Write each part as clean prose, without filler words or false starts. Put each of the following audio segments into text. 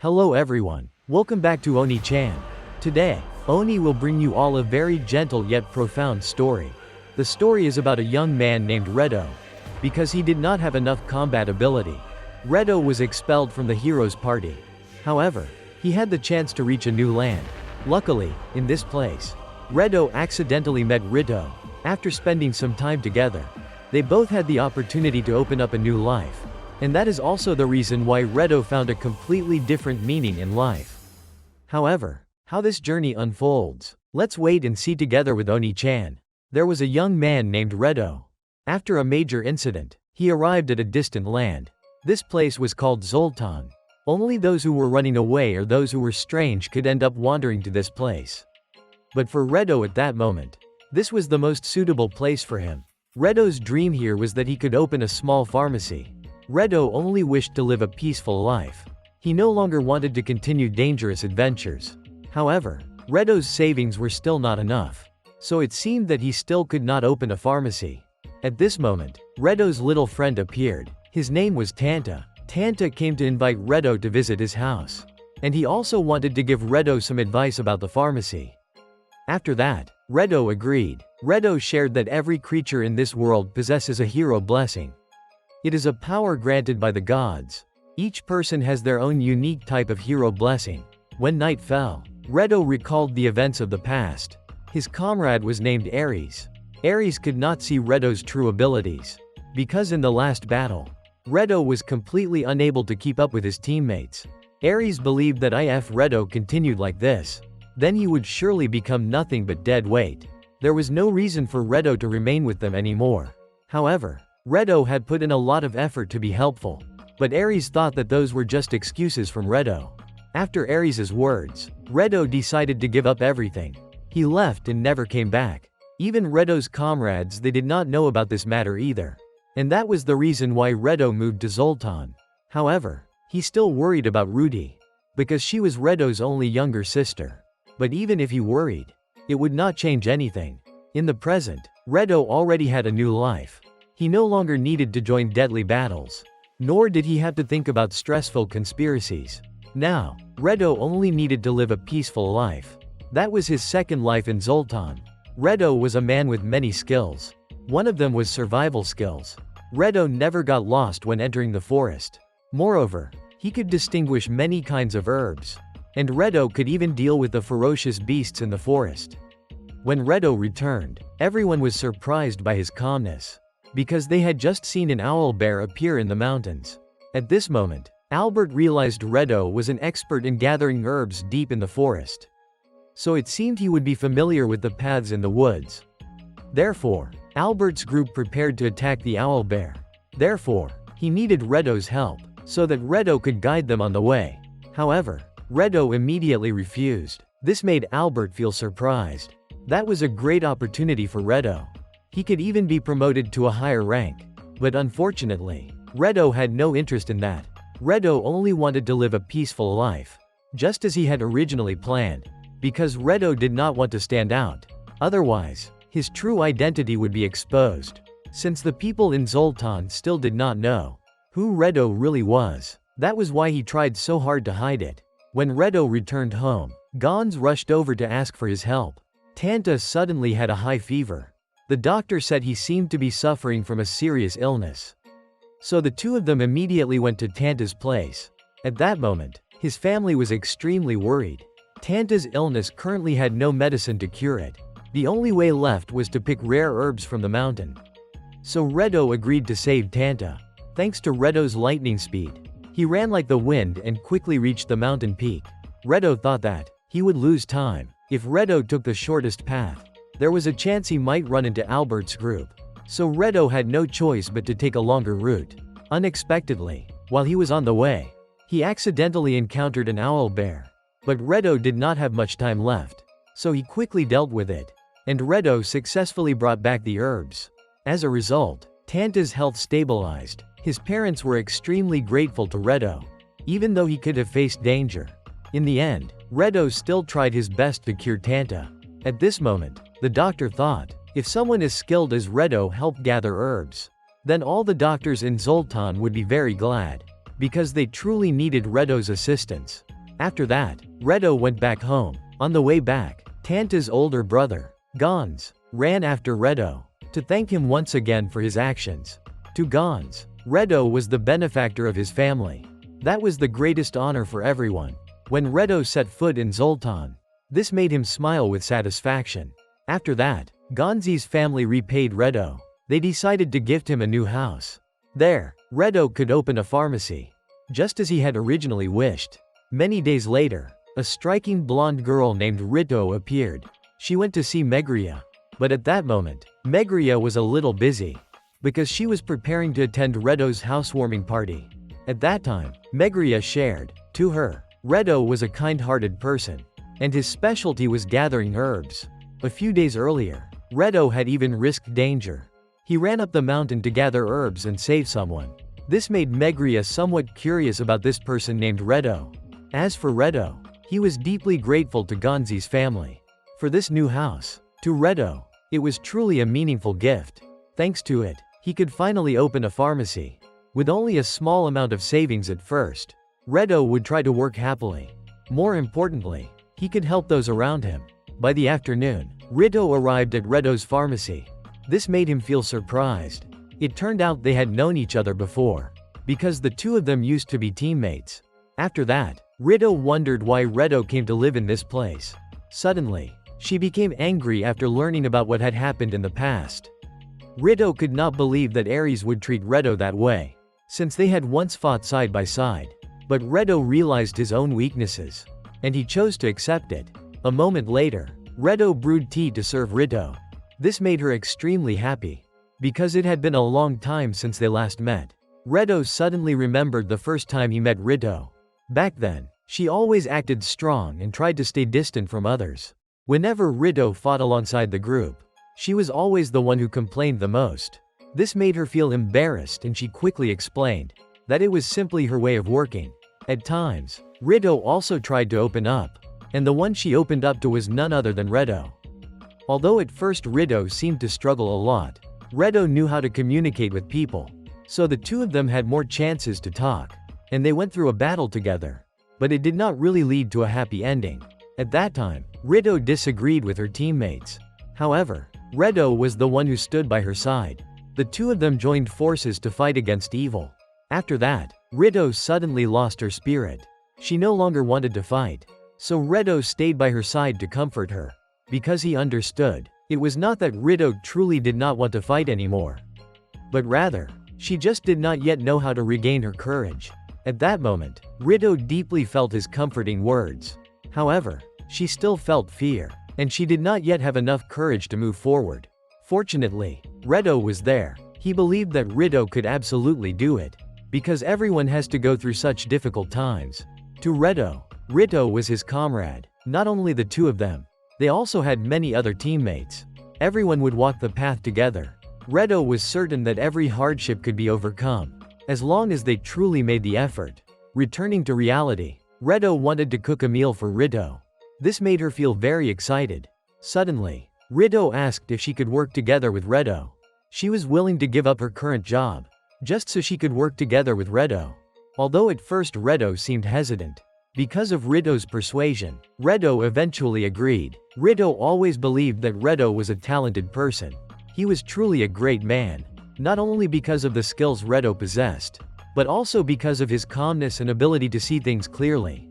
Hello everyone, welcome back to Oni-chan. Today, Oni will bring you all a very gentle yet profound story. The story is about a young man named Redo. Because he did not have enough combat ability, Redo was expelled from the hero's party. However, he had the chance to reach a new land. Luckily, in this place, Redo accidentally met Rito. After spending some time together, they both had the opportunity to open up a new life. And that is also the reason why Redo found a completely different meaning in life. However, how this journey unfolds, let's wait and see together with Oni-chan. There was a young man named Redo. After a major incident, he arrived at a distant land. This place was called Zoltan. Only those who were running away or those who were strange could end up wandering to this place. But for Redo at that moment, this was the most suitable place for him. Redo's dream here was that he could open a small pharmacy. Redo only wished to live a peaceful life. He no longer wanted to continue dangerous adventures. However, Redo's savings were still not enough. So it seemed that he still could not open a pharmacy. At this moment, Redo's little friend appeared. His name was Tanta. Tanta came to invite Redo to visit his house. And he also wanted to give Redo some advice about the pharmacy. After that, Redo agreed. Redo shared that every creature in this world possesses a hero blessing. It is a power granted by the gods. Each person has their own unique type of hero blessing. When night fell, Redo recalled the events of the past. His comrade was named Ares. Ares could not see Redo's true abilities. Because in the last battle, Redo was completely unable to keep up with his teammates. Ares believed that if Redo continued like this, then he would surely become nothing but dead weight. There was no reason for Redo to remain with them anymore. However, Redo had put in a lot of effort to be helpful. But Ares thought that those were just excuses from Redo. After Ares's words, Redo decided to give up everything. He left and never came back. Even Redo's comrades, they did not know about this matter either. And that was the reason why Redo moved to Zoltan. However, he still worried about Rudy. Because she was Redo's only younger sister. But even if he worried, it would not change anything. In the present, Redo already had a new life. He no longer needed to join deadly battles. Nor did he have to think about stressful conspiracies. Now, Redo only needed to live a peaceful life. That was his second life in Zoltan. Redo was a man with many skills. One of them was survival skills. Redo never got lost when entering the forest. Moreover, he could distinguish many kinds of herbs. And Redo could even deal with the ferocious beasts in the forest. When Redo returned, everyone was surprised by his calmness. Because they had just seen an owl bear appear in the mountains. At this moment, Albert realized Redo was an expert in gathering herbs deep in the forest. So it seemed he would be familiar with the paths in the woods. Therefore, Albert's group prepared to attack the owl bear. Therefore, he needed Redo's help, so that Redo could guide them on the way. However, Redo immediately refused. This made Albert feel surprised. That was a great opportunity for Redo. He could even be promoted to a higher rank. But unfortunately, Redo had no interest in that. Redo only wanted to live a peaceful life. Just as he had originally planned. Because Redo did not want to stand out. Otherwise, his true identity would be exposed. Since the people in Zoltan still did not know who Redo really was, that was why he tried so hard to hide it. When Redo returned home, Gons rushed over to ask for his help. Tanta suddenly had a high fever. The doctor said he seemed to be suffering from a serious illness. So the two of them immediately went to Tanta's place. At that moment, his family was extremely worried. Tanta's illness currently had no medicine to cure it. The only way left was to pick rare herbs from the mountain. So Redo agreed to save Tanta. Thanks to Redo's lightning speed, he ran like the wind and quickly reached the mountain peak. Redo thought that he would lose time if Redo took the shortest path. There was a chance he might run into Albert's group. So Redo had no choice but to take a longer route. Unexpectedly, while he was on the way, he accidentally encountered an owl bear. But Redo did not have much time left. So he quickly dealt with it. And Redo successfully brought back the herbs. As a result, Tanta's health stabilized. His parents were extremely grateful to Redo. Even though he could have faced danger. In the end, Redo still tried his best to cure Tanta. At this moment, the doctor thought, if someone as skilled as Redo helped gather herbs, then all the doctors in Zoltan would be very glad. Because they truly needed Redo's assistance. After that, Redo went back home. On the way back, Tanta's older brother, Gons, ran after Redo to thank him once again for his actions. To Gons, Redo was the benefactor of his family. That was the greatest honor for everyone. When Redo set foot in Zoltan, this made him smile with satisfaction. After that, Gonzi's family repaid Redo. They decided to gift him a new house. There, Redo could open a pharmacy, just as he had originally wished. Many days later, a striking blonde girl named Rito appeared. She went to see Megria. But at that moment, Megria was a little busy, because she was preparing to attend Redo's housewarming party. At that time, Megria shared. To her, Redo was a kind-hearted person, and his specialty was gathering herbs. A few days earlier, Redo had even risked danger. He ran up the mountain to gather herbs and save someone. This made Megria somewhat curious about this person named Redo. As for Redo, he was deeply grateful to Gonzi's family for this new house. To Redo, it was truly a meaningful gift. Thanks to it, he could finally open a pharmacy. With only a small amount of savings at first, Redo would try to work happily. More importantly, he could help those around him. By the afternoon, Rito arrived at Redo's pharmacy. This made him feel surprised. It turned out they had known each other before, because the two of them used to be teammates. After that, Rito wondered why Redo came to live in this place. Suddenly, she became angry after learning about what had happened in the past. Rito could not believe that Ares would treat Redo that way, since they had once fought side by side. But Redo realized his own weaknesses, and he chose to accept it. A moment later, Redo brewed tea to serve Rito. This made her extremely happy, because it had been a long time since they last met. Redo suddenly remembered the first time he met Rito. Back then, she always acted strong and tried to stay distant from others. Whenever Rito fought alongside the group, she was always the one who complained the most. This made her feel embarrassed, and she quickly explained that it was simply her way of working. At times, Rito also tried to open up, and the one she opened up to was none other than Redo. Although at first Rito seemed to struggle a lot, Redo knew how to communicate with people, so the two of them had more chances to talk, and they went through a battle together. But it did not really lead to a happy ending. At that time, Rito disagreed with her teammates. However, Redo was the one who stood by her side. The two of them joined forces to fight against evil. After that, Rito suddenly lost her spirit. She no longer wanted to fight. So Redo stayed by her side to comfort her. Because he understood, it was not that Rito truly did not want to fight anymore, but rather, she just did not yet know how to regain her courage. At that moment, Rito deeply felt his comforting words. However, she still felt fear, and she did not yet have enough courage to move forward. Fortunately, Redo was there. He believed that Rito could absolutely do it, because everyone has to go through such difficult times. To Redo, Rito was his comrade. Not only the two of them, they also had many other teammates. Everyone would walk the path together. Redo was certain that every hardship could be overcome, as long as they truly made the effort. Returning to reality, Redo wanted to cook a meal for Rito. This made her feel very excited. Suddenly, Rito asked if she could work together with Redo. She was willing to give up her current job, just so she could work together with Redo. Although at first Redo seemed hesitant, because of Rito's persuasion, Redo eventually agreed. Rito always believed that Redo was a talented person. He was truly a great man, not only because of the skills Redo possessed, but also because of his calmness and ability to see things clearly.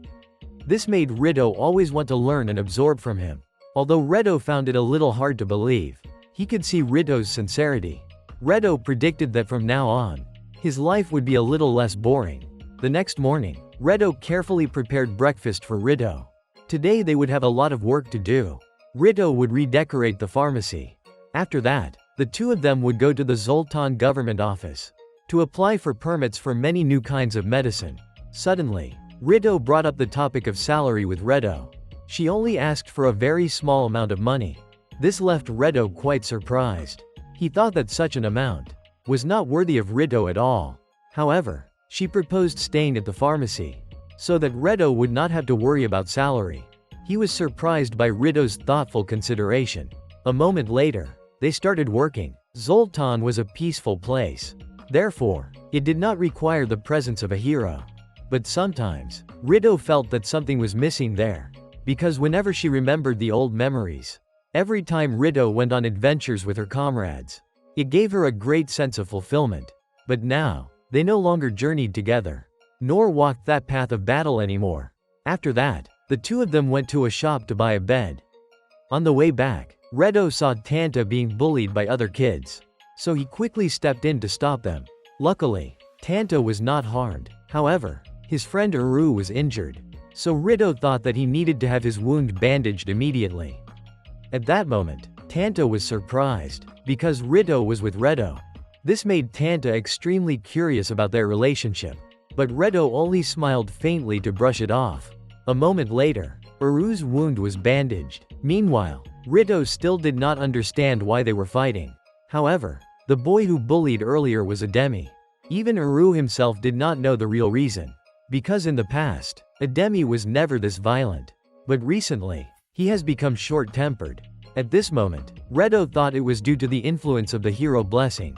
This made Rito always want to learn and absorb from him. Although Redo found it a little hard to believe, he could see Rito's sincerity. Redo predicted that from now on, his life would be a little less boring. The next morning, Redo carefully prepared breakfast for Rito. Today they would have a lot of work to do. Rito would redecorate the pharmacy. After that, the two of them would go to the Zoltan government office to apply for permits for many new kinds of medicine. Suddenly, Rito brought up the topic of salary with Redo. She only asked for a very small amount of money. This left Redo quite surprised. He thought that such an amount was not worthy of Rito at all. However, she proposed staying at the pharmacy, so that Redo would not have to worry about salary. He was surprised by Rito's thoughtful consideration. A moment later, they started working. Zoltan was a peaceful place. Therefore, it did not require the presence of a hero. But sometimes, Rido felt that something was missing there. Because whenever she remembered the old memories, every time Rido went on adventures with her comrades, it gave her a great sense of fulfillment. But now, they no longer journeyed together, nor walked that path of battle anymore. After that, the two of them went to a shop to buy a bed. On the way back, Rido saw Tanta being bullied by other kids, so he quickly stepped in to stop them. Luckily, Tanta was not harmed. However, his friend Uru was injured, so Rido thought that he needed to have his wound bandaged immediately. At that moment, Tanta was surprised, because Rido was with Rido. This made Tanta extremely curious about their relationship, but Rido only smiled faintly to brush it off. A moment later, Uru's wound was bandaged. Meanwhile, Rido still did not understand why they were fighting. However, the boy who bullied earlier was Ademi. Even Uru himself did not know the real reason, because in the past, Ademi was never this violent. But recently, he has become short-tempered. At this moment, Rido thought it was due to the influence of the hero blessing.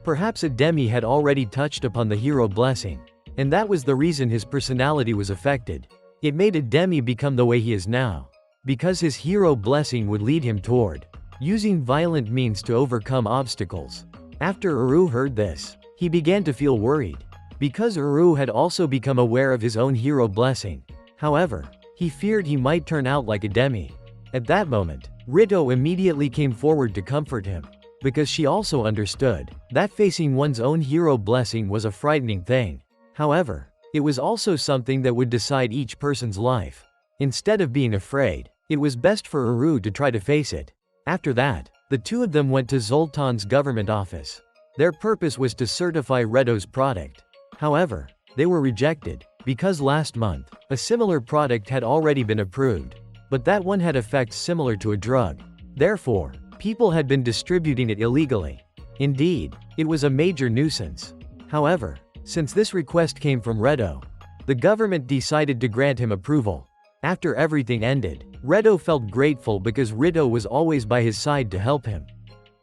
Perhaps Ademi had already touched upon the hero blessing, and that was the reason his personality was affected. It made Ademi become the way he is now, because his hero blessing would lead him toward using violent means to overcome obstacles. After Uru heard this, he began to feel worried, because Uru had also become aware of his own hero blessing. However, he feared he might turn out like Ademi. At that moment, Rido immediately came forward to comfort him, because she also understood that facing one's own hero blessing was a frightening thing. However, it was also something that would decide each person's life. Instead of being afraid, it was best for Uru to try to face it. After that, the two of them went to Zoltan's government office. Their purpose was to certify Rido's product. However, they were rejected, because last month, a similar product had already been approved, but that one had effects similar to a drug. Therefore, people had been distributing it illegally. Indeed, it was a major nuisance. However, since this request came from Rido, the government decided to grant him approval. After everything ended, Rido felt grateful because Rido was always by his side to help him.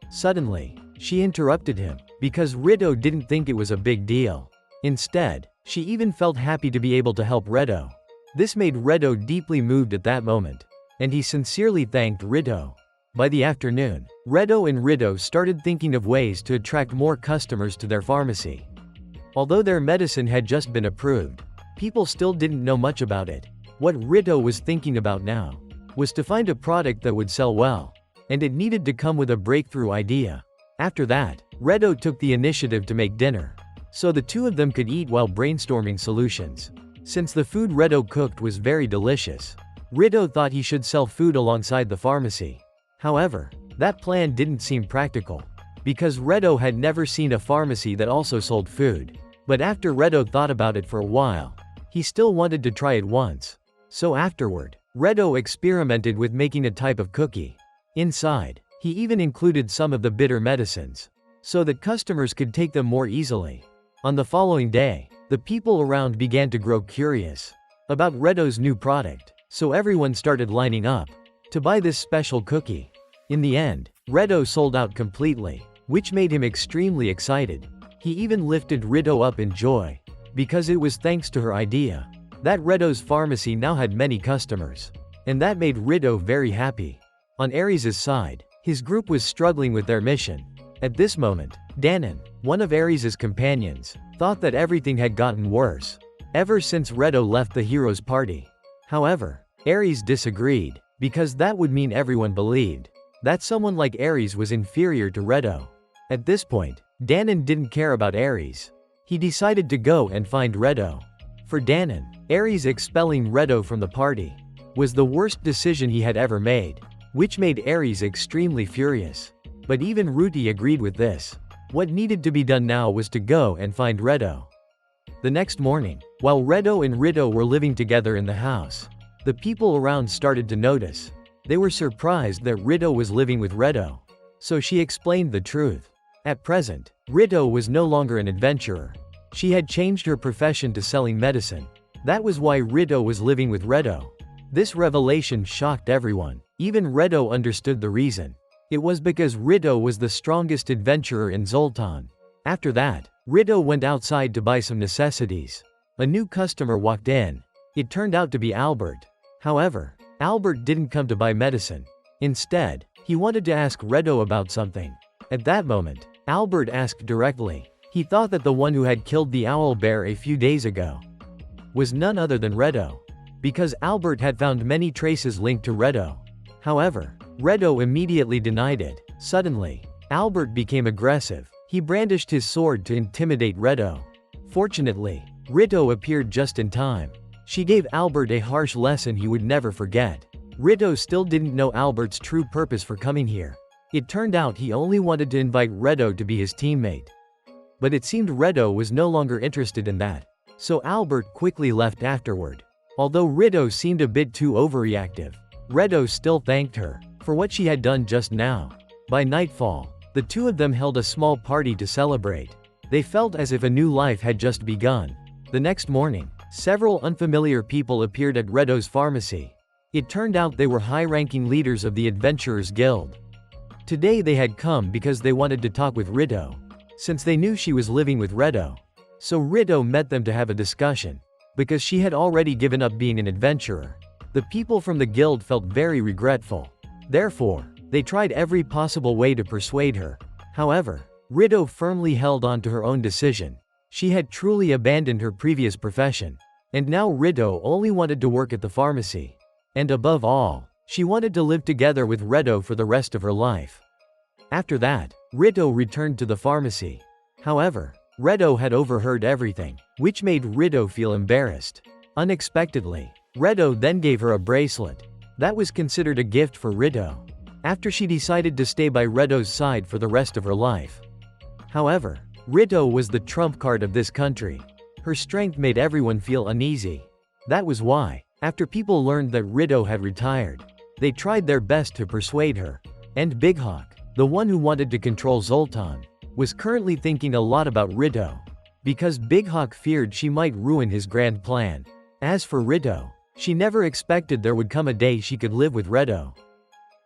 Suddenly, she interrupted him, because Rido didn't think it was a big deal. Instead, she even felt happy to be able to help Rido. This made Rido deeply moved at that moment, and he sincerely thanked Rido. By the afternoon, Rido started thinking of ways to attract more customers to their pharmacy. Although their medicine had just been approved, people still didn't know much about it. What Rido was thinking about now was to find a product that would sell well, and it needed to come with a breakthrough idea. After that, Rido took the initiative to make dinner, so the two of them could eat while brainstorming solutions. Since the food Rido cooked was very delicious, Rido thought he should sell food alongside the pharmacy. However, that plan didn't seem practical, because Rido had never seen a pharmacy that also sold food. But after Rido thought about it for a while, he still wanted to try it once. So afterward, Rido experimented with making a type of cookie. Inside, he even included some of the bitter medicines, so that customers could take them more easily. On the following day, the people around began to grow curious about Rido's new product, so everyone started lining up to buy this special cookie. In the end, Rido sold out completely, which made him extremely excited. He even lifted Rido up in joy, because it was thanks to her idea that Rido's pharmacy now had many customers, and that made Rido very happy. On Ares' side, his group was struggling with their mission. At this moment, Danon, one of Ares' companions, thought that everything had gotten worse ever since Rido left the heroes' party. However, Ares disagreed, because that would mean everyone believed that someone like Ares was inferior to Rido. At this point, Danon didn't care about Ares. He decided to go and find Rido. For Danon, Ares expelling Rido from the party was the worst decision he had ever made, which made Ares extremely furious. But even Ruti agreed with this. What needed to be done now was to go and find Rido. The next morning, while Rido and Rido were living together in the house, the people around started to notice. They were surprised that Rido was living with Rido. So she explained the truth. At present, Rido was no longer an adventurer. She had changed her profession to selling medicine. That was why Rido was living with Rido. This revelation shocked everyone. Even Rido understood the reason. It was because Rido was the strongest adventurer in Zoltan. After that, Rido went outside to buy some necessities. A new customer walked in. It turned out to be Albert. However, Albert didn't come to buy medicine. Instead, he wanted to ask Redo about something. At that moment, Albert asked directly. He thought that the one who had killed the owl bear a few days ago was none other than Redo, because Albert had found many traces linked to Redo. However, Redo immediately denied it. Suddenly, Albert became aggressive. He brandished his sword to intimidate Redo. Fortunately, Redo appeared just in time. She gave Albert a harsh lesson he would never forget. Redo still didn't know Albert's true purpose for coming here. It turned out he only wanted to invite Redo to be his teammate. But it seemed Redo was no longer interested in that. So Albert quickly left afterward. Although Redo seemed a bit too overreactive, Redo still thanked her for what she had done just now. By nightfall, the two of them held a small party to celebrate. They felt as if a new life had just begun. The next morning, several unfamiliar people appeared at Redo's pharmacy. It turned out they were high-ranking leaders of the Adventurers Guild. Today they had come because they wanted to talk with Redo, since they knew she was living with Redo. So Redo met them to have a discussion, because she had already given up being an adventurer. The people from the guild felt very regretful. Therefore, they tried every possible way to persuade her. However, Redo firmly held on to her own decision. She had truly abandoned her previous profession. And now Redo only wanted to work at the pharmacy. And above all, she wanted to live together with Redo for the rest of her life. After that, Redo returned to the pharmacy. However, Redo had overheard everything, which made Redo feel embarrassed. Unexpectedly, Redo then gave her a bracelet. That was considered a gift for Redo, after she decided to stay by Redo's side for the rest of her life. However, Redo was the trump card of this country. Her strength made everyone feel uneasy. That was why, after people learned that Redo had retired, they tried their best to persuade her. And Big Hawk, the one who wanted to control Zoltan, was currently thinking a lot about Redo, because Big Hawk feared she might ruin his grand plan. As for Redo, she never expected there would come a day she could live with Redo.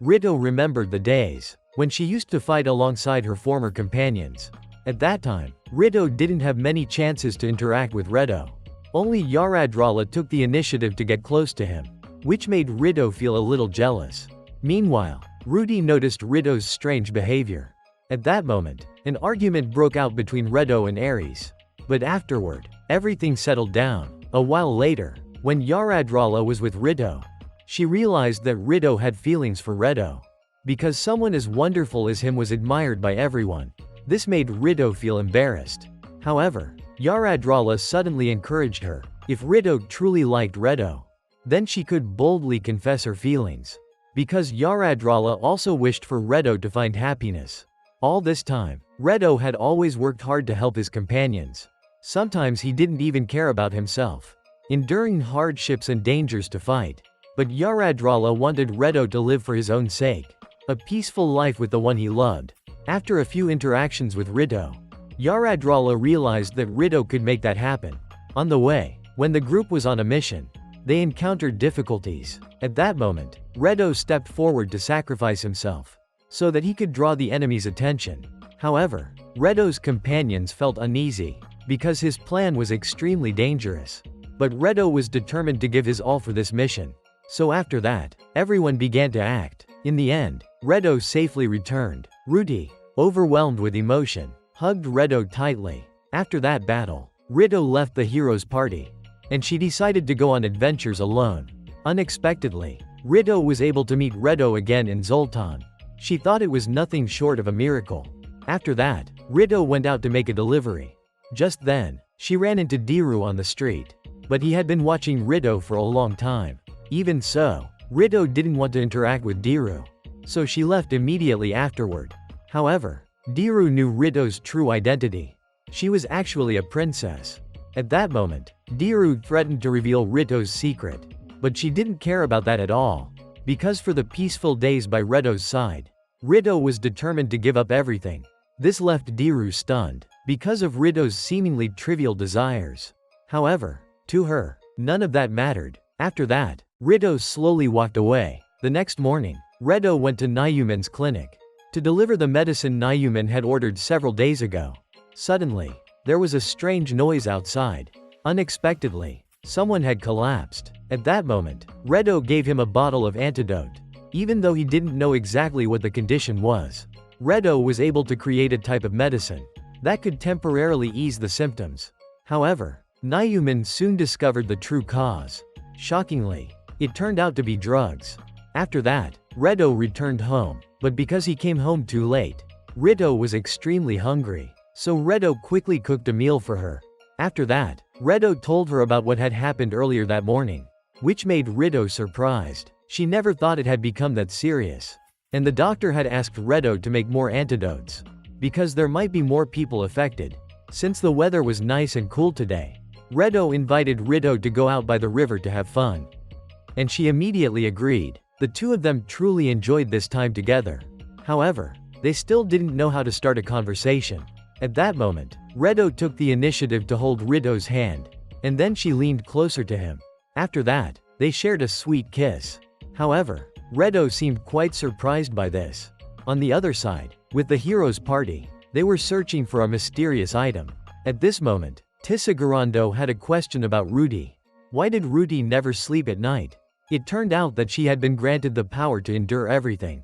Redo remembered the days when she used to fight alongside her former companions. At that time, Redo didn't have many chances to interact with Redo. Only Yaradrala took the initiative to get close to him, which made Redo feel a little jealous. Meanwhile, Rudy noticed Redo's strange behavior. At that moment, an argument broke out between Redo and Ares. But afterward, everything settled down. A while later, when Yaradrala was with Redo, she realized that Redo had feelings for Redo. Because someone as wonderful as him was admired by everyone, this made Redo feel embarrassed. However, Yaradrala suddenly encouraged her. If Redo truly liked Redo, then she could boldly confess her feelings. Because Yaradrala also wished for Redo to find happiness. All this time, Redo had always worked hard to help his companions. Sometimes he didn't even care about himself, enduring hardships and dangers to fight. But Yaradrala wanted Redo to live for his own sake, a peaceful life with the one he loved. After a few interactions with Redo, Yaradrala realized that Redo could make that happen. On the way, when the group was on a mission, they encountered difficulties. At that moment, Redo stepped forward to sacrifice himself, so that he could draw the enemy's attention. However, Redo's companions felt uneasy, because his plan was extremely dangerous. But Redo was determined to give his all for this mission. So after that, everyone began to act. In the end, Redo safely returned. Rudy, overwhelmed with emotion, hugged Redo tightly. After that battle, Redo left the hero's party, and she decided to go on adventures alone. Unexpectedly, Redo was able to meet Redo again in Zoltan. She thought it was nothing short of a miracle. After that, Redo went out to make a delivery. Just then, she ran into Diru on the street. But he had been watching Redo for a long time. Even so, Redo didn't want to interact with Diru, so she left immediately afterward. However, Diru knew Redo's true identity. She was actually a princess. At that moment, Diru threatened to reveal Redo's secret. But she didn't care about that at all, because for the peaceful days by Redo's side, Redo was determined to give up everything. This left Diru stunned, because of Redo's seemingly trivial desires. However, to her, none of that mattered. After that, Redo slowly walked away. The next morning, Redo went to Nayuman's clinic to deliver the medicine Nayuman had ordered several days ago. Suddenly, there was a strange noise outside. Unexpectedly, someone had collapsed. At that moment, Redo gave him a bottle of antidote. Even though he didn't know exactly what the condition was, Redo was able to create a type of medicine that could temporarily ease the symptoms. However, Nayuman soon discovered the true cause. Shockingly, it turned out to be drugs. After that, Redo returned home, but because he came home too late, Redo was extremely hungry. So Redo quickly cooked a meal for her. After that, Redo told her about what had happened earlier that morning, which made Redo surprised. She never thought it had become that serious. And the doctor had asked Redo to make more antidotes, because there might be more people affected. Since the weather was nice and cool today, Redo invited Redo to go out by the river to have fun. And she immediately agreed. The two of them truly enjoyed this time together. However, they still didn't know how to start a conversation. At that moment, Redo took the initiative to hold Redo's hand, and then she leaned closer to him. After that, they shared a sweet kiss. However, Redo seemed quite surprised by this. On the other side, with the hero's party, they were searching for a mysterious item. At this moment, Tissagarando had a question about Rudy. Why did Rudy never sleep at night? It turned out that she had been granted the power to endure everything.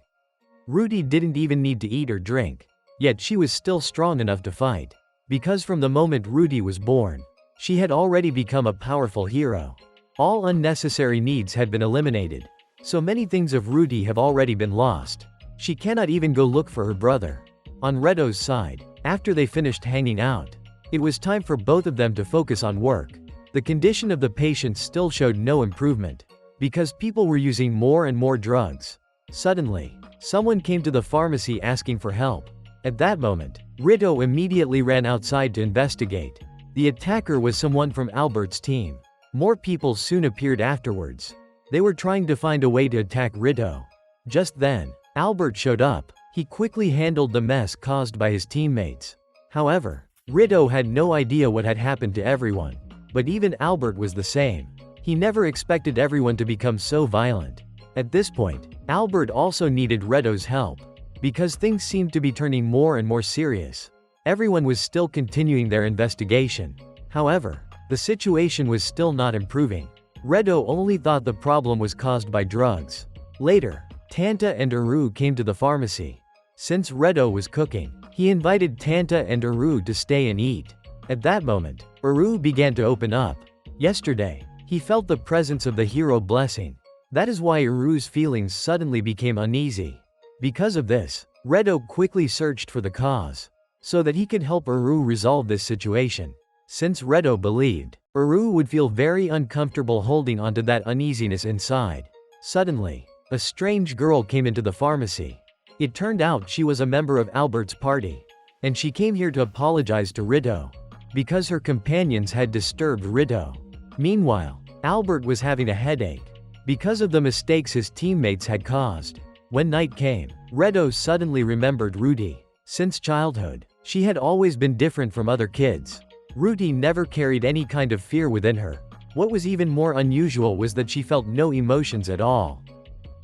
Rudy didn't even need to eat or drink, yet she was still strong enough to fight. Because from the moment Rudy was born, she had already become a powerful hero. All unnecessary needs had been eliminated. So many things of Rudy have already been lost. She cannot even go look for her brother. On Redo's side, after they finished hanging out, it was time for both of them to focus on work. The condition of the patient still showed no improvement, because people were using more and more drugs. Suddenly, someone came to the pharmacy asking for help. At that moment, Redo immediately ran outside to investigate. The attacker was someone from Albert's team. More people soon appeared afterwards. They were trying to find a way to attack Redo. Just then, Albert showed up. He quickly handled the mess caused by his teammates. However, Redo had no idea what had happened to everyone. But even Albert was the same. He never expected everyone to become so violent. At this point, Albert also needed Redo's help, because things seemed to be turning more and more serious. Everyone was still continuing their investigation. However, the situation was still not improving. Redo only thought the problem was caused by drugs. Later, Tanta and Uru came to the pharmacy. Since Redo was cooking, he invited Tanta and Uru to stay and eat. At that moment, Uru began to open up. Yesterday, he felt the presence of the hero blessing. That is why Uru's feelings suddenly became uneasy. Because of this, Redo quickly searched for the cause, so that he could help Uru resolve this situation. Since Redo believed, Uru would feel very uncomfortable holding onto that uneasiness inside. Suddenly, a strange girl came into the pharmacy. It turned out she was a member of Albert's party, and she came here to apologize to Redo, because her companions had disturbed Redo. Meanwhile, Albert was having a headache, because of the mistakes his teammates had caused. When night came, Redo suddenly remembered Rudy. Since childhood, she had always been different from other kids. Rudy never carried any kind of fear within her. What was even more unusual was that she felt no emotions at all.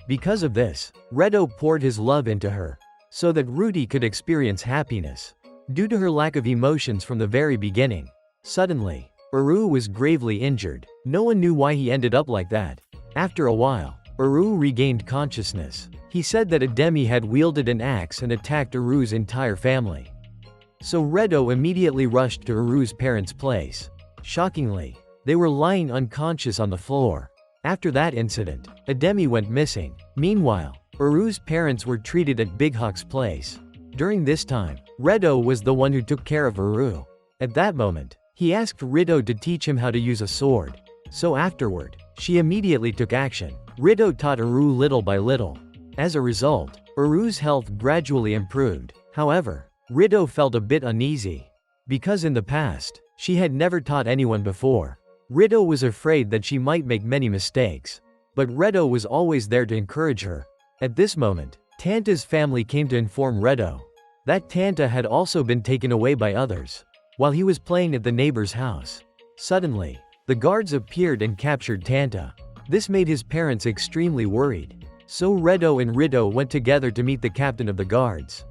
Because of this, Redo poured his love into her, so that Rudy could experience happiness. Due to her lack of emotions from the very beginning, suddenly, Uru was gravely injured. No one knew why he ended up like that. After a while, Uru regained consciousness. He said that Ademi had wielded an axe and attacked Uru's entire family. So Redo immediately rushed to Uru's parents' place. Shockingly, they were lying unconscious on the floor. After that incident, Ademi went missing. Meanwhile, Uru's parents were treated at Big Hawk's place. During this time, Redo was the one who took care of Uru. At that moment, he asked Redo to teach him how to use a sword. So afterward, she immediately took action. Redo taught Uru little by little. As a result, Uru's health gradually improved. However, Redo felt a bit uneasy, because in the past, she had never taught anyone before. Redo was afraid that she might make many mistakes. But Redo was always there to encourage her. At this moment, Tanta's family came to inform Redo that Tanta had also been taken away by others, while he was playing at the neighbor's house. Suddenly, the guards appeared and captured Tanta. This made his parents extremely worried. So Redo and Redo went together to meet the captain of the guards.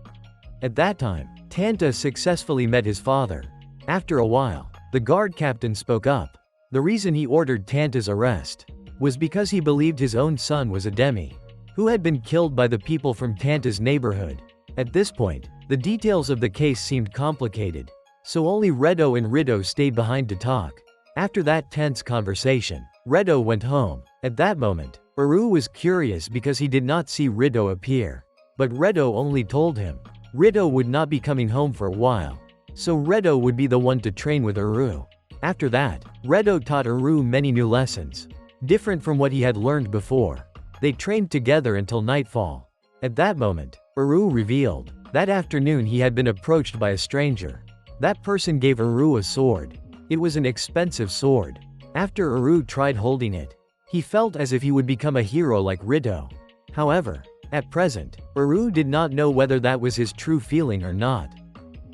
At that time, Tanta successfully met his father. After a while, The guard captain spoke up. The reason he ordered Tanta's arrest was because he believed his own son was a demi, who had been killed by the people from Tanta's neighborhood. At this point, the details of the case seemed complicated, so only Redo and Rido stayed behind to talk. After that tense conversation, Redo went home. At that moment, Uru was curious because he did not see Rido appear. But Redo only told him Rido would not be coming home for a while, so Redo would be the one to train with Uru. After that, Redo taught Uru many new lessons, different from what he had learned before. They trained together until nightfall. At that moment, Uru revealed that afternoon he had been approached by a stranger. That person gave Uru a sword. It was an expensive sword. After Uru tried holding it, he felt as if he would become a hero like Rido. However, at present, Uru did not know whether that was his true feeling or not.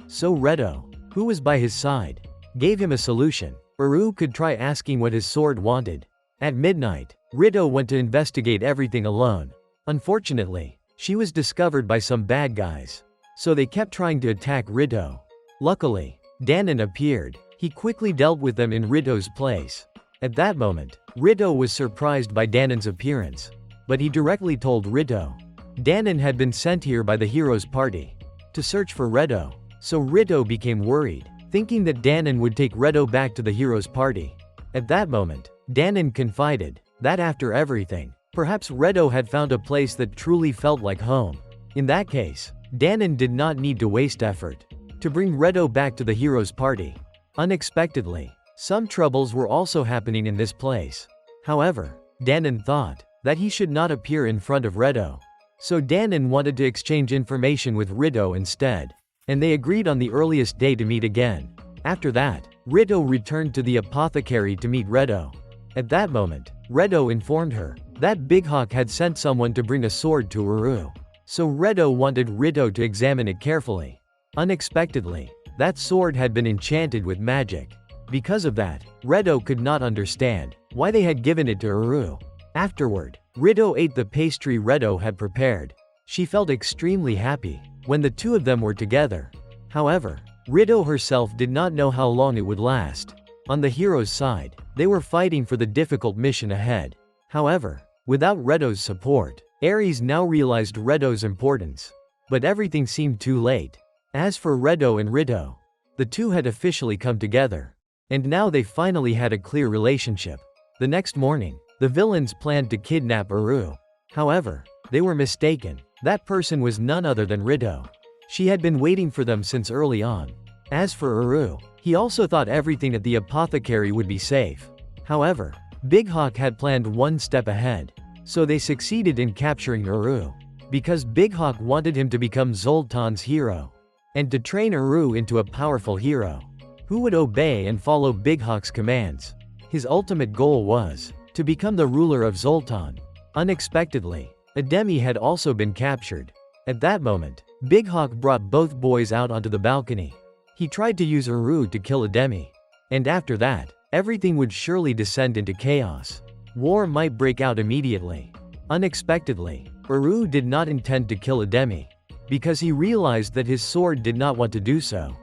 So Redo, who was by his side, gave him a solution. Uru could try asking what his sword wanted. At midnight, Rido went to investigate everything alone. Unfortunately, she was discovered by some bad guys, so they kept trying to attack Rido. Luckily, Danon appeared. He quickly dealt with them in Rido's place. At that moment, Rido was surprised by Danon's appearance, but he directly told Rido Danon had been sent here by the hero's party to search for Redo. So Rido became worried, thinking that Danon would take Redo back to the hero's party. At that moment, Danon confided that after everything, perhaps Redo had found a place that truly felt like home. In that case, Danon did not need to waste effort to bring Redo back to the hero's party. Unexpectedly, some troubles were also happening in this place. However, Danon thought that he should not appear in front of Redo. So Danon wanted to exchange information with Rido instead, and they agreed on the earliest day to meet again. After that, Rido returned to the apothecary to meet Redo. At that moment, Redo informed her that Big Hawk had sent someone to bring a sword to Uru. So Redo wanted Rido to examine it carefully. Unexpectedly, that sword had been enchanted with magic. Because of that, Redo could not understand why they had given it to Uru. Afterward, Rido ate the pastry Redo had prepared. She felt extremely happy when the two of them were together. However, Rido herself did not know how long it would last. On the hero's side, they were fighting for the difficult mission ahead. However, without Redo's support, Ares now realized Redo's importance. But everything seemed too late. As for Redo and Rido, the two had officially come together. And now they finally had a clear relationship. The next morning, the villains planned to kidnap Uru. However, they were mistaken. That person was none other than Rido. She had been waiting for them since early on. As for Uru, he also thought everything at the apothecary would be safe. However, Big Hawk had planned one step ahead. So they succeeded in capturing Uru, because Big Hawk wanted him to become Zoltan's hero, and to train Uru into a powerful hero who would obey and follow Big Hawk's commands. His ultimate goal was to become the ruler of Zoltan. Unexpectedly, a demi had also been captured. At that moment, Big Hawk brought both boys out onto the balcony. He tried to use Uru to kill a demi. And after that, everything would surely descend into chaos. War might break out immediately. Unexpectedly, Uru did not intend to kill a demi, because he realized that his sword did not want to do so.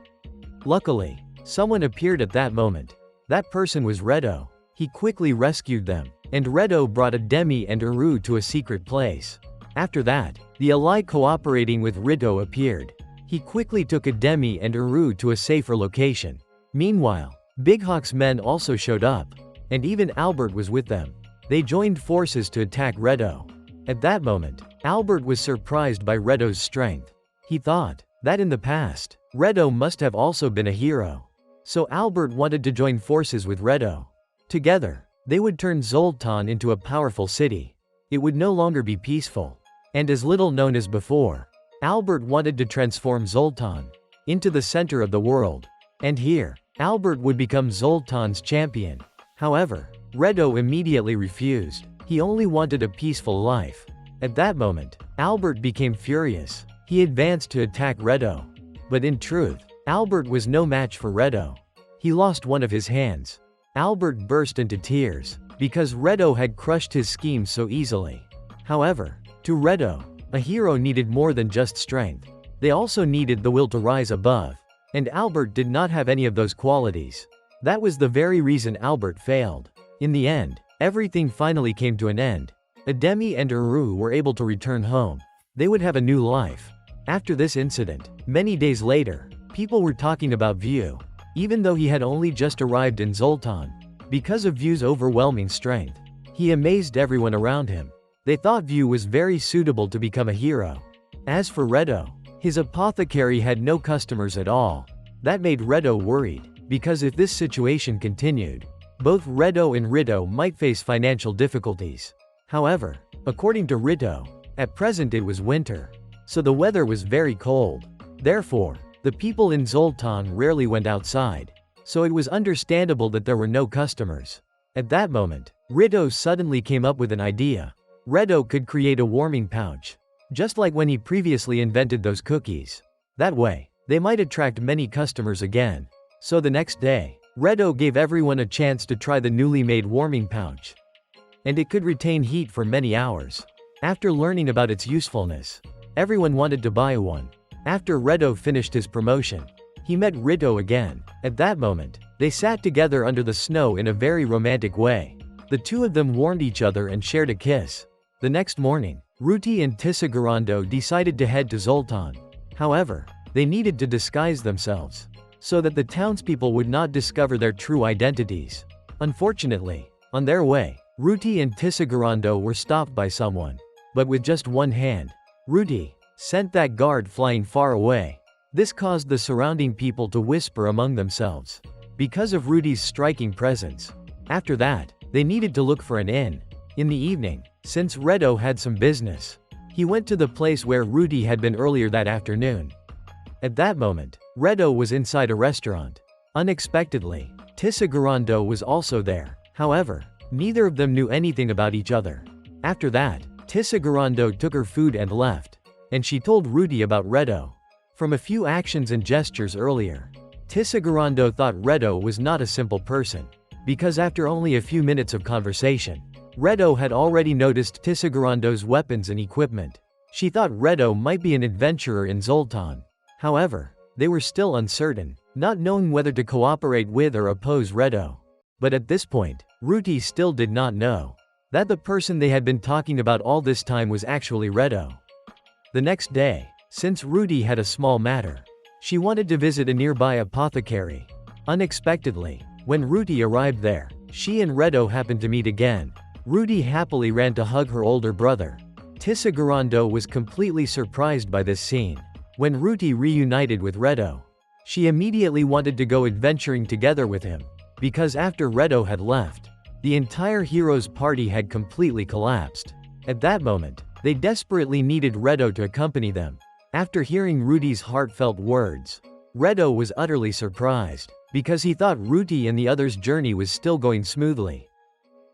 Luckily, someone appeared at that moment. That person was Redo. He quickly rescued them, and Redo brought a demi and Uru to a secret place. After that, the ally cooperating with Rido appeared. He quickly took a demi and Uru to a safer location. Meanwhile, Big Hawk's men also showed up, and even Albert was with them. They joined forces to attack Redo. At that moment, Albert was surprised by Redo's strength. He thought that in the past, Redo must have also been a hero. So Albert wanted to join forces with Redo. Together, they would turn Zoltan into a powerful city. It would no longer be peaceful, and as little known as before. Albert wanted to transform Zoltan into the center of the world. And here, Albert would become Zoltan's champion. However, Redo immediately refused. He only wanted a peaceful life. At that moment, Albert became furious. He advanced to attack Redo. But in truth, Albert was no match for Redo. He lost one of his hands. Albert burst into tears, because Redo had crushed his scheme so easily. However, to Redo, a hero needed more than just strength. They also needed the will to rise above. And Albert did not have any of those qualities. That was the very reason Albert failed. In the end, everything finally came to an end. Ademi and Uru were able to return home. They would have a new life. After this incident, many days later, people were talking about View. Even though he had only just arrived in Zoltan, because of View's overwhelming strength, he amazed everyone around him. They thought View was very suitable to become a hero. As for Redo, his apothecary had no customers at all. That made Redo worried, because if this situation continued, both Redo and Rito might face financial difficulties. However, according to Rito, at present it was winter, so the weather was very cold. Therefore, the people in Zoltan rarely went outside, so it was understandable that there were no customers. At that moment, Rito suddenly came up with an idea. Redo could create a warming pouch, just like when he previously invented those cookies. That way, they might attract many customers again. So the next day, Redo gave everyone a chance to try the newly made warming pouch. And it could retain heat for many hours. After learning about its usefulness, everyone wanted to buy one. After Redo finished his promotion, he met Rito again. At that moment, they sat together under the snow in a very romantic way. The two of them warmed each other and shared a kiss. The next morning, Ruti and Tissagarando decided to head to Zoltan. However, they needed to disguise themselves, so that the townspeople would not discover their true identities. Unfortunately, on their way, Ruti and Tissagarando were stopped by someone. But with just one hand, Ruti sent that guard flying far away. This caused the surrounding people to whisper among themselves, because of Ruti's striking presence. After that, they needed to look for an inn. In the evening, since Redo had some business, he went to the place where Ruti had been earlier that afternoon. At that moment, Redo was inside a restaurant. Unexpectedly, Tissagarando was also there. However, neither of them knew anything about each other. After that, Tissagarando took her food and left, and she told Ruti about Redo. From a few actions and gestures earlier, Tissagarando thought Redo was not a simple person, because after only a few minutes of conversation, Redo had already noticed Tissagarando's weapons and equipment. She thought Redo might be an adventurer in Zoltan. However, they were still uncertain, not knowing whether to cooperate with or oppose Redo. But at this point, Ruti still did not know that the person they had been talking about all this time was actually Redo. The next day, since Ruti had a small matter, she wanted to visit a nearby apothecary. Unexpectedly, when Ruti arrived there, she and Redo happened to meet again. Ruti happily ran to hug her older brother. Tissagarando was completely surprised by this scene. When Ruti reunited with Redo, she immediately wanted to go adventuring together with him, because after Redo had left, the entire heroes' party had completely collapsed. At that moment, they desperately needed Redo to accompany them. After hearing Ruti's heartfelt words, Redo was utterly surprised, because he thought Ruti and the others' journey was still going smoothly.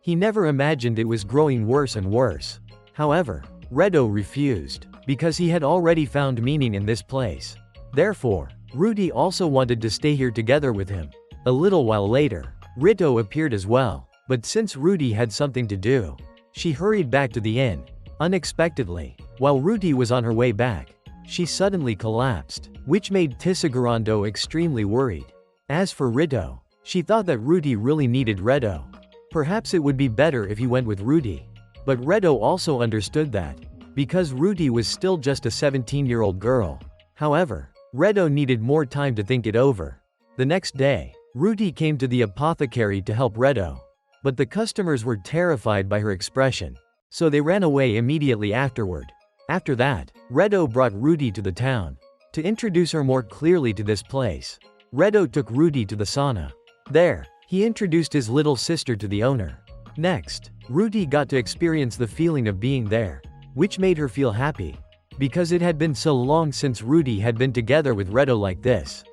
He never imagined it was growing worse and worse. However, Redo refused, because he had already found meaning in this place. Therefore, Ruti also wanted to stay here together with him. A little while later, Rito appeared as well, but since Ruti had something to do, she hurried back to the inn. Unexpectedly, while Ruti was on her way back, she suddenly collapsed, which made Tissagarando extremely worried. As for Rito, she thought that Ruti really needed Redo. Perhaps it would be better if he went with Ruti. But Redo also understood that, because Ruti was still just a 17-year-old girl. However, Redo needed more time to think it over. The next day, Ruti came to the apothecary to help Redo. But the customers were terrified by her expression, so they ran away immediately afterward. After that, Redo brought Ruti to the town. To introduce her more clearly to this place, Redo took Ruti to the sauna. There, he introduced his little sister to the owner. Next, Ruti got to experience the feeling of being there, which made her feel happy, because it had been so long since Ruti had been together with Redo like this.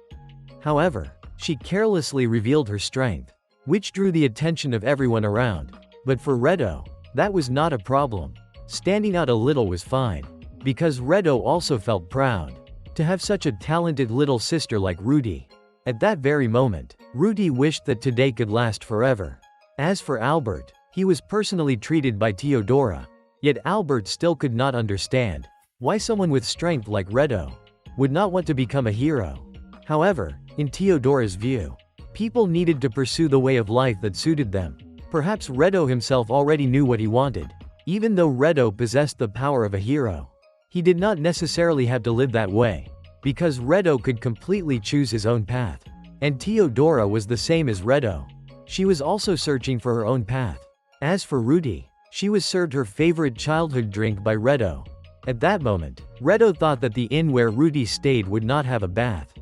However, she carelessly revealed her strength, which drew the attention of everyone around. But for Redo, that was not a problem. Standing out a little was fine, because Redo also felt proud to have such a talented little sister like Ruti. At that very moment, Ruti wished that today could last forever. As for Albert, he was personally treated by Teodora. Yet Albert still could not understand why someone with strength like Redo would not want to become a hero. However, in Teodora's view, People needed to pursue the way of life that suited them. Perhaps Redo himself already knew what he wanted. Even though Redo possessed the power of a hero, he did not necessarily have to live that way, because Redo could completely choose his own path. And Teodora was the same as Redo. She was also searching for her own path. As for Rudy, she was served her favorite childhood drink by Redo. At that moment, Redo thought that the inn where Rudy stayed would not have a bath.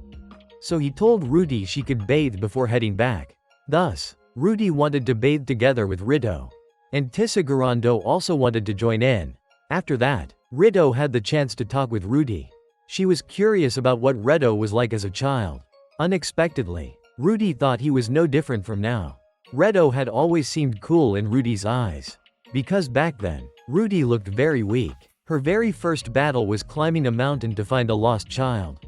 So he told Rudy she could bathe before heading back. Thus, Rudy wanted to bathe together with Redo. And Tissagarando also wanted to join in. After that, Redo had the chance to talk with Rudy. She was curious about what Redo was like as a child. Unexpectedly, Rudy thought he was no different from now. Redo had always seemed cool in Rudy's eyes. Because back then, Rudy looked very weak. Her very first battle was climbing a mountain to find a lost child.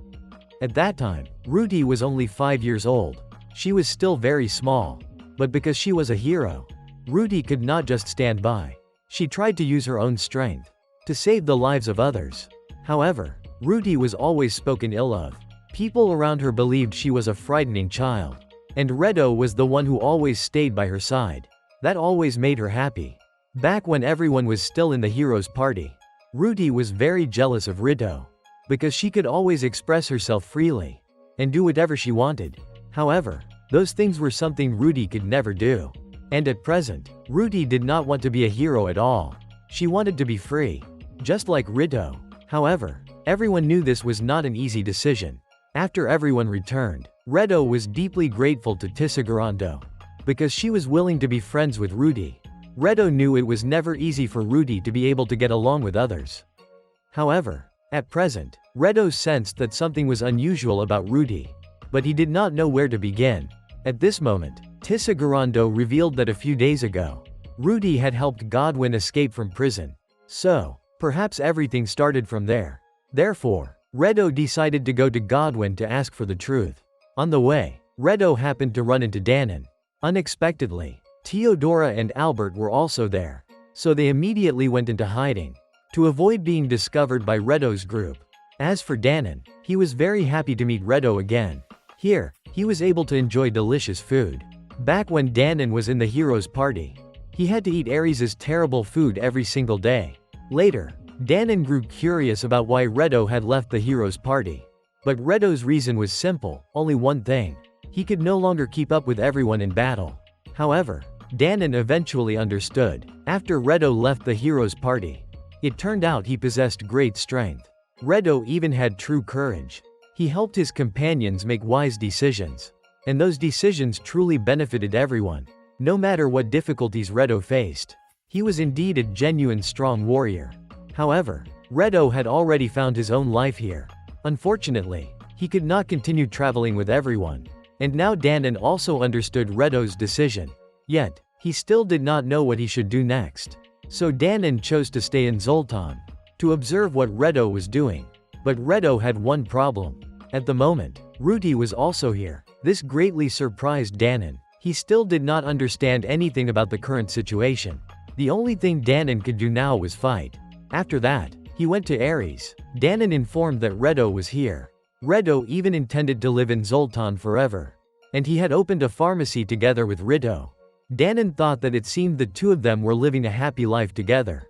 At that time, Rudy was only 5 years old. She was still very small. But because she was a hero, Rudy could not just stand by. She tried to use her own strength to save the lives of others. However, Rudy was always spoken ill of. People around her believed she was a frightening child. And Redo was the one who always stayed by her side. That always made her happy. Back when everyone was still in the hero's party, Rudy was very jealous of Redo, because she could always express herself freely and do whatever she wanted. However, those things were something Rudy could never do. And at present, Rudy did not want to be a hero at all. She wanted to be free, just like Redo. However, everyone knew this was not an easy decision. After everyone returned, Redo was deeply grateful to Tissagarando, because she was willing to be friends with Rudy. Redo knew it was never easy for Rudy to be able to get along with others. However, at present, Redo sensed that something was unusual about Rudy, but he did not know where to begin. At this moment, Tissagarando revealed that a few days ago, Rudy had helped Godwin escape from prison. So, perhaps everything started from there. Therefore, Redo decided to go to Godwin to ask for the truth. On the way, Redo happened to run into Danon. Unexpectedly, Teodora and Albert were also there. So they immediately went into hiding, to avoid being discovered by Redo's group. As for Danon, he was very happy to meet Redo again. Here, he was able to enjoy delicious food. Back when Danon was in the hero's party, he had to eat Ares's terrible food every single day. Later, Danon grew curious about why Redo had left the hero's party. But Redo's reason was simple, only one thing. He could no longer keep up with everyone in battle. However, Danon eventually understood. After Redo left the hero's party, it turned out he possessed great strength. Redo even had true courage. He helped his companions make wise decisions. And those decisions truly benefited everyone. No matter what difficulties Redo faced, he was indeed a genuine strong warrior. However, Redo had already found his own life here. Unfortunately, he could not continue traveling with everyone. And now Danon also understood Redo's decision. Yet, he still did not know what he should do next. So Danon chose to stay in Zoltan, to observe what Redo was doing. But Redo had one problem. At the moment, Rudy was also here. This greatly surprised Danon. He still did not understand anything about the current situation. The only thing Danon could do now was fight. After that, he went to Ares. Danon informed that Redo was here. Redo even intended to live in Zoltan forever. And he had opened a pharmacy together with Redo. Danon thought that it seemed the two of them were living a happy life together.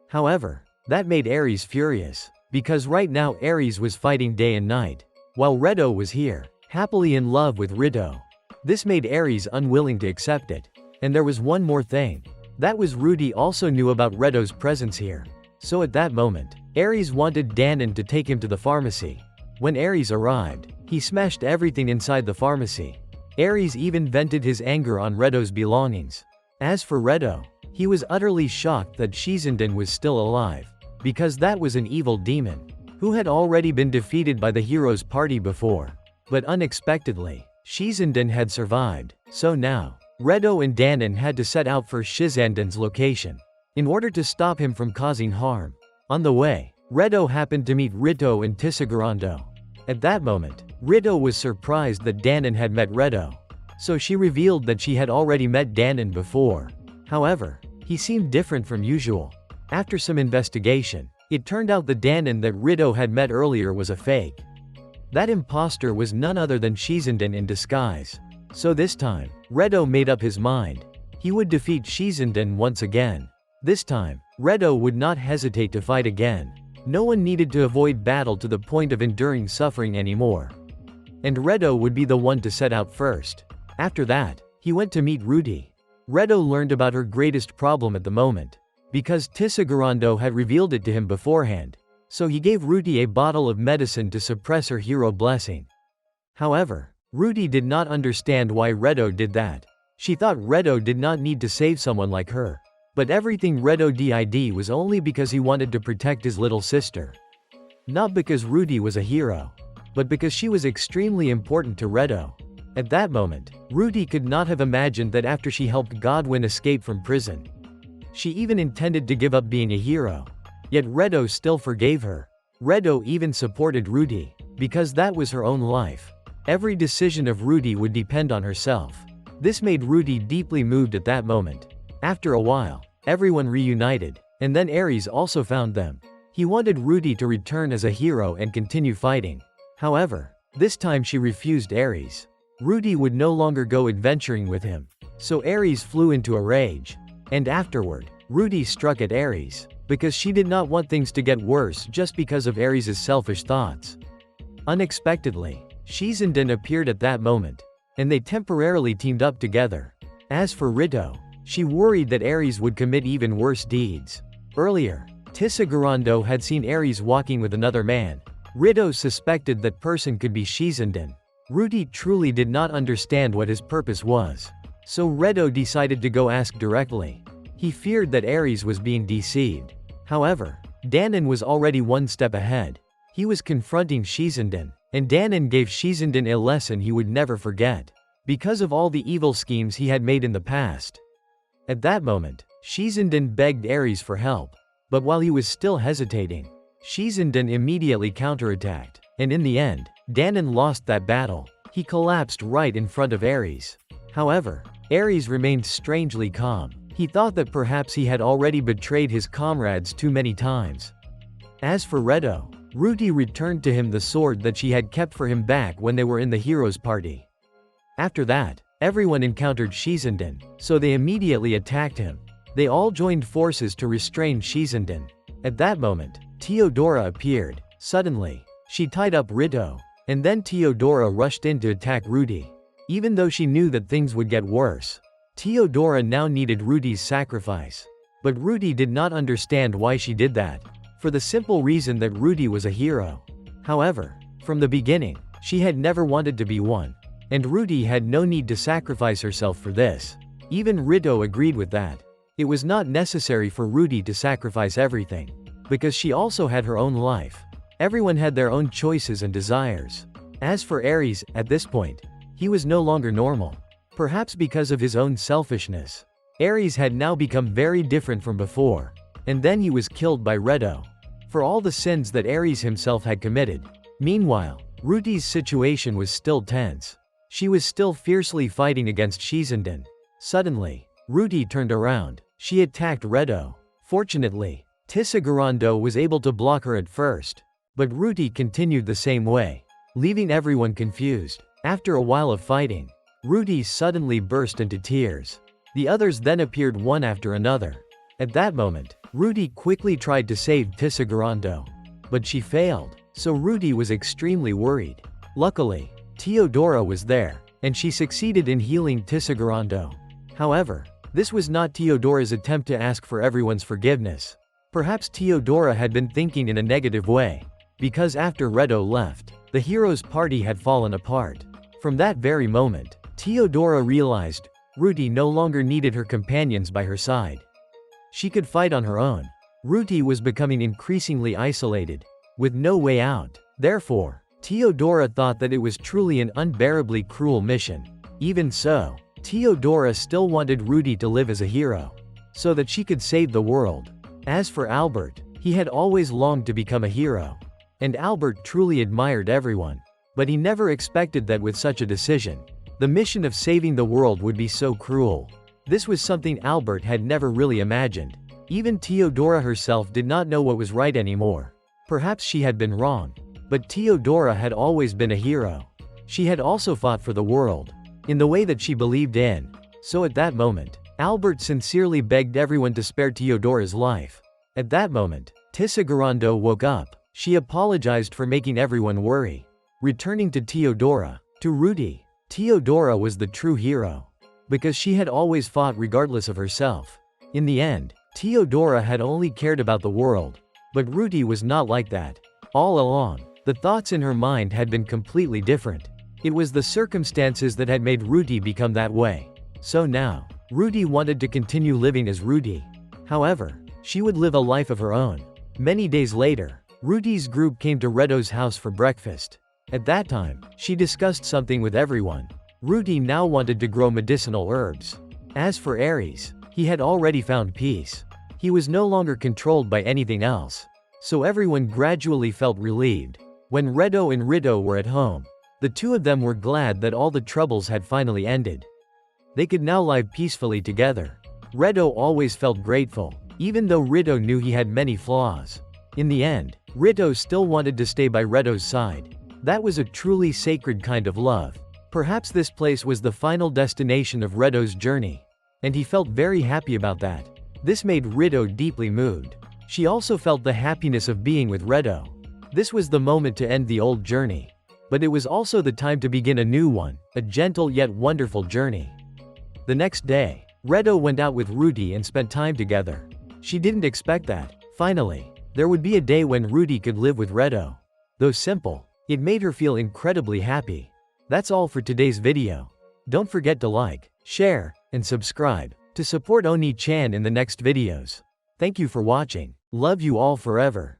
However, that made Ares furious, because right now Ares was fighting day and night, while Redo was here, happily in love with Redo. This made Ares unwilling to accept it. And there was one more thing. That was Rudy also knew about Redo's presence here. So at that moment, Ares wanted Danon to take him to the pharmacy. When Ares arrived, he smashed everything inside the pharmacy. Ares even vented his anger on Redo's belongings. As for Redo, he was utterly shocked that Shizenden was still alive, because that was an evil demon, who had already been defeated by the hero's party before. But unexpectedly, Shizenden had survived. So now, Redo and Danon had to set out for Shizenden's location, in order to stop him from causing harm. On the way, Redo happened to meet Rito and Tissagarando. At that moment, Rito was surprised that Danon had met Redo. So she revealed that she had already met Danon before. However, he seemed different from usual. After some investigation, it turned out the Danon that Rito had met earlier was a fake. That imposter was none other than Shizenden in disguise. So this time, Redo made up his mind. He would defeat Shizunden once again. This time, Redo would not hesitate to fight again. No one needed to avoid battle to the point of enduring suffering anymore. And Redo would be the one to set out first. After that, he went to meet Rudy. Redo learned about her greatest problem at the moment, because Tisagurando had revealed it to him beforehand. So he gave Rudy a bottle of medicine to suppress her hero blessing. However, Rudy did not understand why Redo did that. She thought Redo did not need to save someone like her. But everything Redo did was only because he wanted to protect his little sister. Not because Rudy was a hero, but because she was extremely important to Redo. At that moment, Rudy could not have imagined that after she helped Godwin escape from prison, she even intended to give up being a hero. Yet Redo still forgave her. Redo even supported Rudy, because that was her own life. Every decision of Rudy would depend on herself. This made Rudy deeply moved at that moment. After a while, everyone reunited, and then Ares also found them. He wanted Rudy to return as a hero and continue fighting. However, this time she refused Ares. Rudy would no longer go adventuring with him. So Ares flew into a rage. And afterward, Rudy struck at Ares, because she did not want things to get worse just because of Ares' selfish thoughts. Unexpectedly, Shizunden appeared at that moment, and they temporarily teamed up together. As for Rito, she worried that Ares would commit even worse deeds. Earlier, Tisagurando had seen Ares walking with another man. Rito suspected that person could be Shizunden. Rudy truly did not understand what his purpose was. So Redo decided to go ask directly. He feared that Ares was being deceived. However, Danon was already one step ahead. He was confronting Shizunden, and Danon gave Shizunden a lesson he would never forget, because of all the evil schemes he had made in the past. At that moment, Shizunden begged Ares for help. But while he was still hesitating, Shizunden immediately counterattacked, and in the end, Danon lost that battle. He collapsed right in front of Ares. However, Ares remained strangely calm. He thought that perhaps he had already betrayed his comrades too many times. As for Redo, Rudy returned to him the sword that she had kept for him back when they were in the heroes' party. After that, everyone encountered Shizunden, so they immediately attacked him. They all joined forces to restrain Shizunden. At that moment, Teodora appeared. Suddenly, she tied up Rito, and then Teodora rushed in to attack Rudy. Even though she knew that things would get worse, Teodora now needed Rudy's sacrifice. But Rudy did not understand why she did that, for the simple reason that Rudy was a hero. However, from the beginning, she had never wanted to be one, and Rudy had no need to sacrifice herself for this. Even Rito agreed with that. It was not necessary for Rudy to sacrifice everything, because she also had her own life. Everyone had their own choices and desires. As for Ares, at this point, he was no longer normal. Perhaps because of his own selfishness. Ares had now become very different from before. And then he was killed by Redo. For all the sins that Ares himself had committed. Meanwhile, Rudy's situation was still tense. She was still fiercely fighting against Shizunden. Suddenly, Rudy turned around. She attacked Redo. Fortunately, Tisagurando was able to block her at first. But Rudy continued the same way, leaving everyone confused. After a while of fighting, Rudy suddenly burst into tears. The others then appeared one after another. At that moment, Rudy quickly tried to save Tisagurando. But she failed, so Rudy was extremely worried. Luckily, Teodora was there, and she succeeded in healing Tisagurando. However, this was not Teodora's attempt to ask for everyone's forgiveness. Perhaps Teodora had been thinking in a negative way. Because after Redo left, the heroes' party had fallen apart. From that very moment, Teodora realized Rudy no longer needed her companions by her side. She could fight on her own. Rudy was becoming increasingly isolated, with no way out. Therefore, Teodora thought that it was truly an unbearably cruel mission. Even so, Teodora still wanted Rudy to live as a hero, so that she could save the world. As for Albert, he had always longed to become a hero. And Albert truly admired everyone. But he never expected that with such a decision, the mission of saving the world would be so cruel. This was something Albert had never really imagined. Even Teodora herself did not know what was right anymore. Perhaps she had been wrong. But Teodora had always been a hero. She had also fought for the world. in the way that she believed in. So at that moment, Albert sincerely begged everyone to spare Teodora's life. At that moment, Tissagarando woke up. She apologized for making everyone worry. Returning to Teodora, to Rudy, Teodora was the true hero. Because she had always fought regardless of herself. In the end, Teodora had only cared about the world. But Rudy was not like that. All along, the thoughts in her mind had been completely different. It was the circumstances that had made Rudy become that way. So now, Rudy wanted to continue living as Rudy. However, she would live a life of her own. Many days later, Rudy's group came to Redo's house for breakfast. At that time, she discussed something with everyone. Rudy now wanted to grow medicinal herbs. As for Aries, he had already found peace. He was no longer controlled by anything else. So everyone gradually felt relieved. When Redo and Rido were at home, the two of them were glad that all the troubles had finally ended. They could now live peacefully together. Redo always felt grateful, even though Rido knew he had many flaws. In the end, Rido still wanted to stay by Redo's side. That was a truly sacred kind of love. Perhaps this place was the final destination of Redo's journey. And he felt very happy about that. This made Rido deeply moved. She also felt the happiness of being with Redo. This was the moment to end the old journey. But it was also the time to begin a new one, a gentle yet wonderful journey. The next day, Redo went out with Rudy and spent time together. She didn't expect that, finally, there would be a day when Rudy could live with Redo. Though simple, it made her feel incredibly happy. That's all for today's video. Don't forget to like, share, and subscribe to support Oni-chan in the next videos. Thank you for watching. Love you all forever.